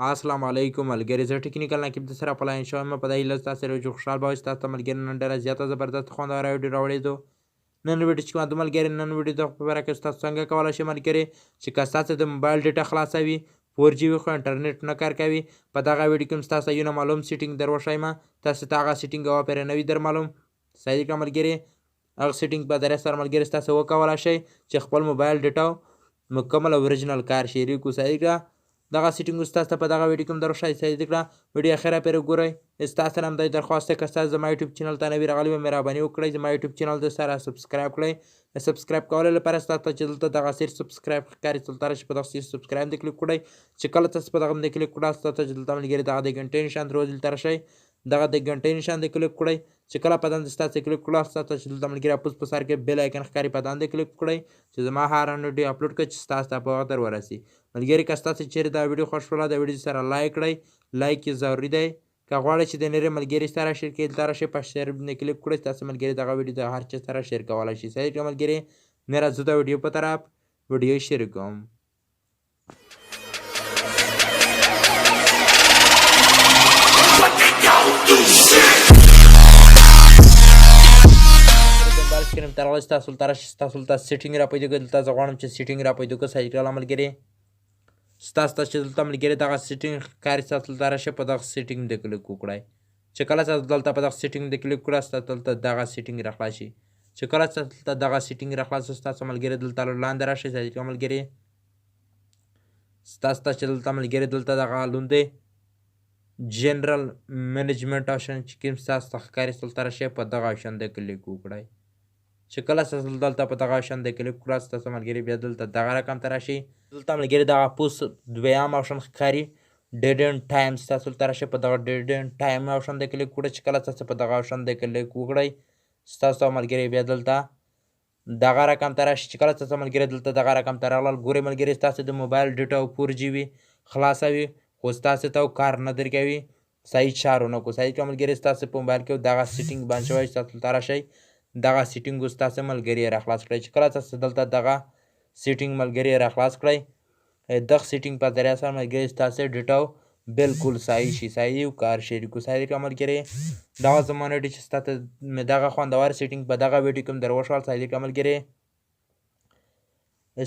السلام علیکم ملګري، زه ټکنیکل نقیب د سره په لاین شوم په دې هیله ستاسو سره جوړ خوشحال به وي. ستاسو ته ملګري نن ډېره زیاته زبردست خوندوره ویډیو راوړې ده. نن ویډیو چې کوم ملګري نن ویډیو د په باره کې ستاسو څنګه کولی شئ ملګري چې که ستاسو د موبایل ډیټا خلاصه وي 4G وي خو انټرنیټ نه کار کوي په دغه ویډیو کې ستاسو یو معلوم سیټینګ در وښیم. تاسو ته هغه سیټینګ وپیرئ نوي در معلوم صحیح کړه ملګري. هغه سیټینګ په درې سره ملګري ستاسو وکولی شئ چې خپل موبایل ډیټا مکمل اوریجنل کار شریک کو صحیح کړه. دغه سیټینګ ستاسو ته په دغه ویډیو کې هم در وښایي صحیح کړه. ویډیو اخره پورې ګورئ. ستاسو نه همداسې درخواست دی که ستاسو زما یوټیوب چینل ته نوي راغلي وئ مهرباني وکړئ زما یوټیوب چینل د سره سبسکرایب کړئ. د سبسکرایب کولو لپاره ستاسو ته چې دلته دغه سیر سبسکرایب ښکاري دلته راشئ په دغه سیر سبسکرایب باندې کلیک کړئ. چې کله تاسو په دغه باندې کلیک کړئ ستاسو ته چې دلته ملګري دغه د ګنټۍ نشان در دلته راشئ دغه د ګنټۍ نشان دی کلیک کړئ. چې کله په دندې ستاسو کلیک کړئ ستاسو ته چې دلته ملګري اپوز په سر کې بیل آیکن ښکاري په دندې کلیک کړئ چې زما هر ویډیو اپلوډ کړئ چې ستاسو ته په وخت در ورسي. ملګري که ستاسو چیرې دا ویډیو خوښ شوله د ویډیو سره لایک کړئ. لایک یې ضروري دی. که غواړئ چې د نورو ملګري سره شیر کړئ دلته راشئ په شیر باندې کلیک کړئ ستاسو ملګري دغه ویډیو د هر چا سره شیر کولی شي صحیح کړه ملګري. نه راځو د ویډیو په طرف ویډیو شیر کوم. سکرین ته راغلی ستاسو دلته راشئ ستاسو دلته سیټینګ را پیدا کړئ. دلته زه غواړم چې سیټینګ را پیدا کړم صحیح کړه ملګري. ستاسو ته چې دلته ملګري دغه سیټینګ ښکاري ستاسو دلته راشئ په دغه سیټینګ باندې کلیک وکړئ. چې کله تاسو دلته په دغه سیټینګ باندې کلیک کړئ ستاسو دلته دغه سیټینګ را خلاص شي. چې کله ستاسو دلته دغه سیټینګ را خلاص شي ستاسو ملګري دلته لاندې راشئ صحیح کړه ملګري. ستاسو ته چې دلته ملګري دلته دغه لاندې جنرال منیجمنټ آپشن چې کوم ستاسو ته ښکاري دلته راشئ په دغه آپشن باندې کلیک وکړئ. چې کله ستاسو دلته په دغه آپشن باندې کلیک کړئ ستاسو ملګري بیا دلته دغه رقم ته راشئ. دلته ملګري دغه پوس دویم آپشن ښکاري ډیډ اینډ ټایم ستاسو دلته راشئ په دغه ډیډ اینډ ټایم آپشن باندې کلیک وکړئ. چې کله تاسو په دغه آپشن باندې کلیک وکړئ ستاسو ملګري بیا دلته دغه رقم ته راشئ. چې کله تاسو ملګري دلته دغه رقم ته راغلل ګورئ ملګري ستاسو د موبایل ډیټا 4G وي خلاصه وي خو ستاسو ته کار نه درکوي صحیح چارو نه کو صحیح کړه ملګري. ستاسو په موبایل کې دغه سیټینګ بند شوی ستاسو دلته راشئ دغه سیټینګ ستاسو ملګري را خلاص کړئ. چې کله تاسو دلته دغه سیټینګ ملګري را خلاص کړئ دغه سیټینګ په ذریعه سره ملګري ستاسو ډیټا بالکل صحیح شي صحیح کار شریک کو صحیح کړه ملګري. دغه زما ویډیو چې ستاسو مې دغه خوندور سیټینګ په دغه ویډیو کې هم در وښول صحیح کړه ملګري.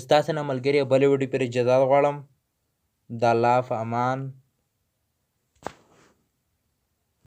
ستاسو نه ملګري بلې ویډیو پورې اجازه غواړم. د الله په امان.